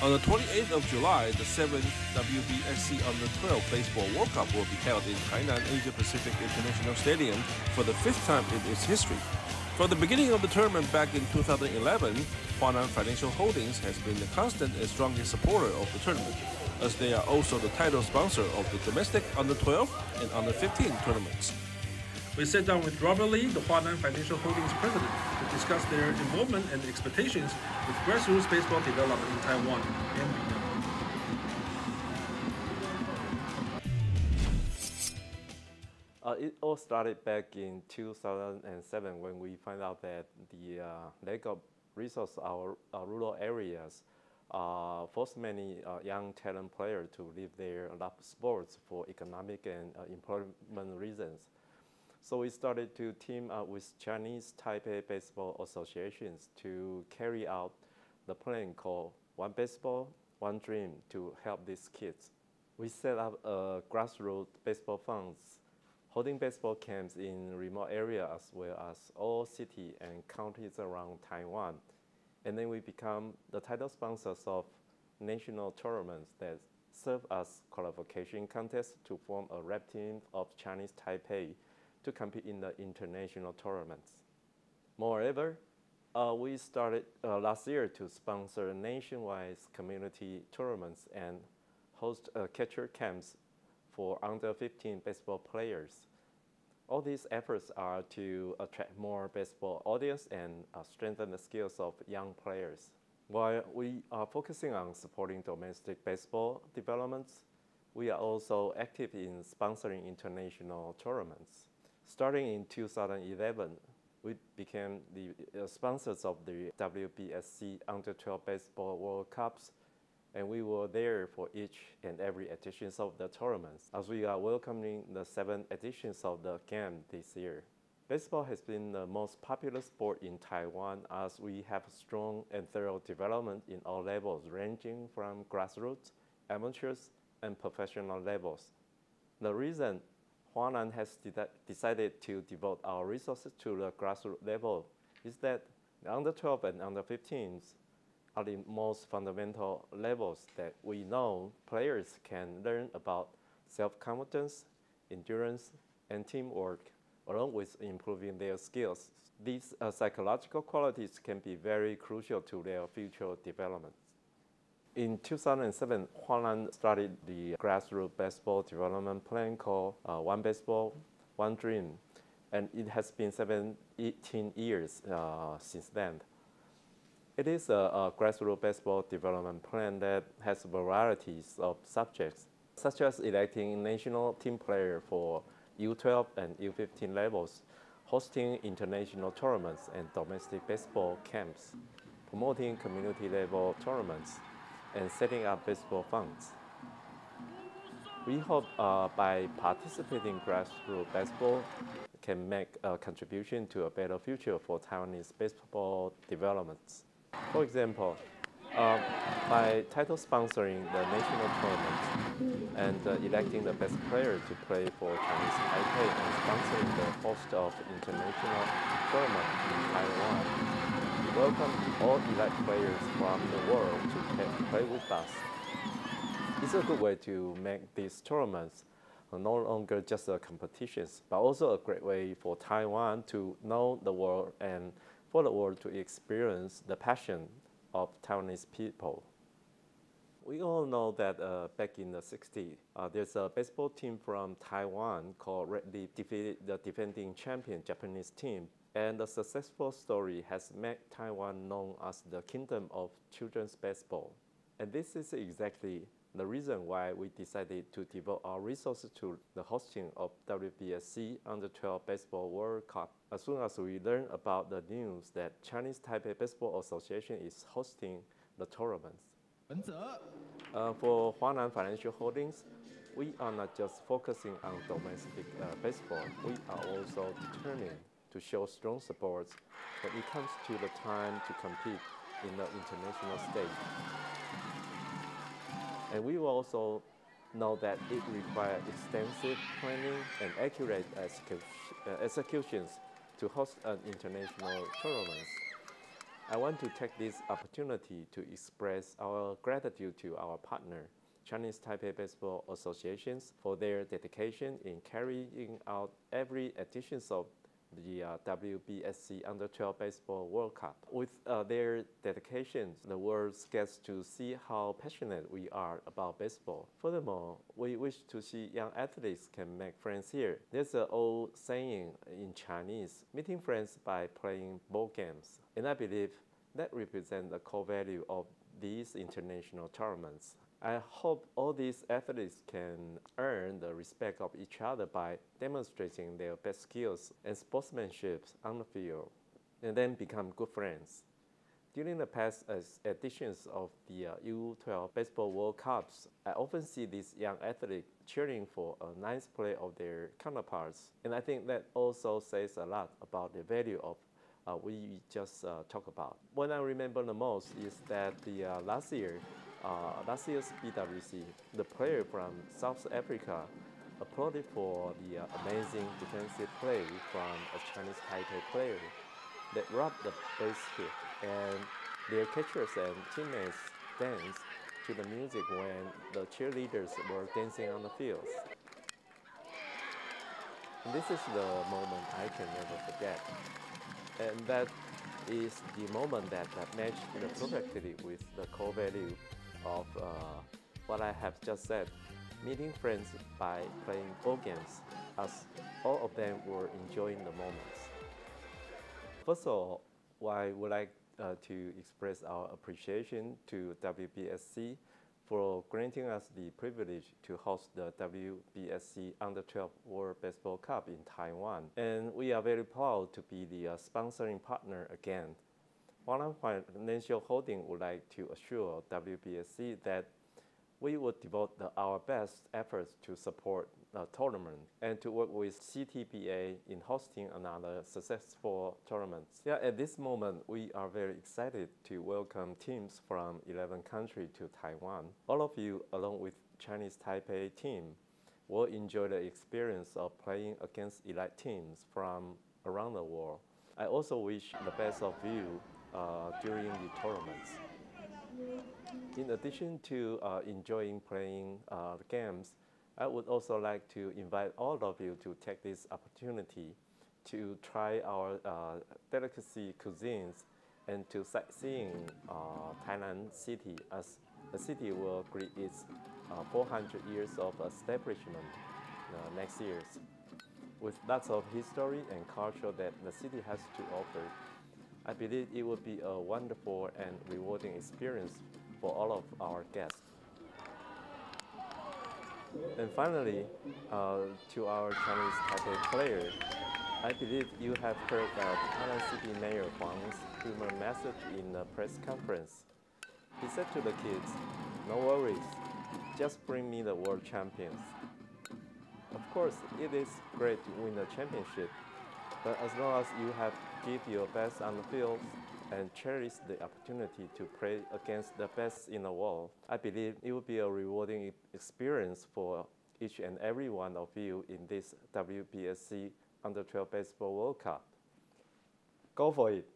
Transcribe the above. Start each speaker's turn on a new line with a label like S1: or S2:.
S1: On the 28th of July, the 7th WBSC Under-12 Baseball World Cup will be held in Hainan Asia Pacific International Stadium for the 5th time in its history. From the beginning of the tournament back in 2011, Hua Nan Financial Holdings has been the constant and strongest supporter of the tournament, as they are also the title sponsor of the domestic Under-12 and Under-15 tournaments. We sat down with Robert Lee, the Hua Nan Financial Holdings president, to discuss their involvement and expectations with grassroots baseball development in Taiwan and beyond.
S2: It all started back in 2007 when we found out that the lack of resources in our rural areas forced many young talent players to leave their love sports for economic and employment reasons. So we started to team up with Chinese Taipei Baseball Associations to carry out the plan called One Baseball, One Dream to help these kids. We set up grassroots baseball funds, holding baseball camps in remote areas as well as all cities and counties around Taiwan. And then we become the title sponsors of national tournaments that serve as qualification contests to form a rep team of Chinese Taipei to compete in the international tournaments. Moreover, we started last year to sponsor nationwide community tournaments and host catcher camps for under-15 baseball players. All these efforts are to attract more baseball audience and strengthen the skills of young players. While we are focusing on supporting domestic baseball developments, we are also active in sponsoring international tournaments. Starting in 2011, we became the sponsors of the WBSC Under-12 Baseball World Cups, and we were there for each and every edition of the tournaments, as we are welcoming the 7 editions of the game this year. Baseball has been the most popular sport in Taiwan, as we have strong and thorough development in all levels, ranging from grassroots, amateurs, and professional levels. The reason Hua Nan has decided to devote our resources to the grassroots level is that the Under-12 and Under-15s are the most fundamental levels that we know players can learn about self-confidence, endurance, and teamwork, along with improving their skills. These psychological qualities can be very crucial to their future development. In 2007, Hua Nan started the grassroots baseball development plan called One Baseball, One Dream, and it has been 18 years since then. It is a grassroots baseball development plan that has varieties of subjects, such as electing national team players for U-12 and U-15 levels, hosting international tournaments and domestic baseball camps, promoting community-level tournaments, and setting up baseball funds. We hope by participating in grassroots baseball can make a contribution to a better future for Taiwanese baseball developments. For example, by title sponsoring the national tournament and electing the best player to play for Chinese Taipei and sponsoring the host of international tournament in Taiwan, we welcome all elite players from the world to play with us. It's a good way to make these tournaments no longer just competitions, but also a great way for Taiwan to know the world and for the world to experience the passion of Taiwanese people. We all know that back in the 60s, there's a baseball team from Taiwan called Red Leaf defeated the defending champion Japanese team. And the successful story has made Taiwan known as the kingdom of children's baseball. And this is exactly the reason why we decided to devote our resources to the hosting of WBSC Under-12 Baseball World Cup. As soon as we learn about the news that Chinese Taipei Baseball Association is hosting the tournaments. For Hua Nan Financial Holdings, we are not just focusing on domestic baseball. We are also determined to show strong support when it comes to the time to compete in the international stage. And we will also know that it requires extensive planning and accurate executions to host an international tournament. I want to take this opportunity to express our gratitude to our partner, Chinese Taipei Baseball Associations, for their dedication in carrying out every edition of the WBSC Under-12 Baseball World Cup. With their dedication, the world gets to see how passionate we are about baseball. Furthermore, we wish to see young athletes can make friends here. There's an old saying in Chinese, meeting friends by playing ball games. And I believe that represents the core value of these international tournaments. I hope all these athletes can earn the respect of each other by demonstrating their best skills and sportsmanship on the field, and then become good friends. During the past editions of the U-12 Baseball World Cups, I often see these young athletes cheering for a nice play of their counterparts, and I think that also says a lot about the value of we just talked about. What I remember the most is that the last year's BWC, the player from South Africa applauded for the amazing defensive play from a Chinese Taipei player that robbed the base hit, and their catchers and teammates danced to the music when the cheerleaders were dancing on the field. And this is the moment I can never forget. And that is the moment that matched perfectly with the core value of what I have just said, meeting friends by playing ball games, as all of them were enjoying the moments. First of all, I would like to express our appreciation to WBSC for granting us the privilege to host the WBSC Under-12 World Baseball Cup in Taiwan. And we are very proud to be the sponsoring partner again. Hua Nan Financial Holdings would like to assure WBSC that we would devote our best efforts to support the tournament and to work with CTBA in hosting another successful tournament. Yeah, at this moment, we are very excited to welcome teams from 11 countries to Taiwan. All of you, along with Chinese Taipei team, will enjoy the experience of playing against elite teams from around the world. I also wish the best of you during the tournaments. In addition to enjoying playing the games, I would also like to invite all of you to take this opportunity to try our delicacy cuisines and to sightseeing Tainan City, as the city will greet its 400 years of establishment next year. With lots of history and culture that the city has to offer, I believe it would be a wonderful and rewarding experience for all of our guests. And finally, to our Chinese Taipei player, I believe you have heard Tainan City Mayor Huang's humor message in a press conference. He said to the kids, "No worries, just bring me the world champions." Of course, it is great to win a championship, but as long as you have give your best on the field and cherish the opportunity to play against the best in the world, I believe it will be a rewarding experience for each and every one of you in this WBSC Under-12 Baseball World Cup. Go for it!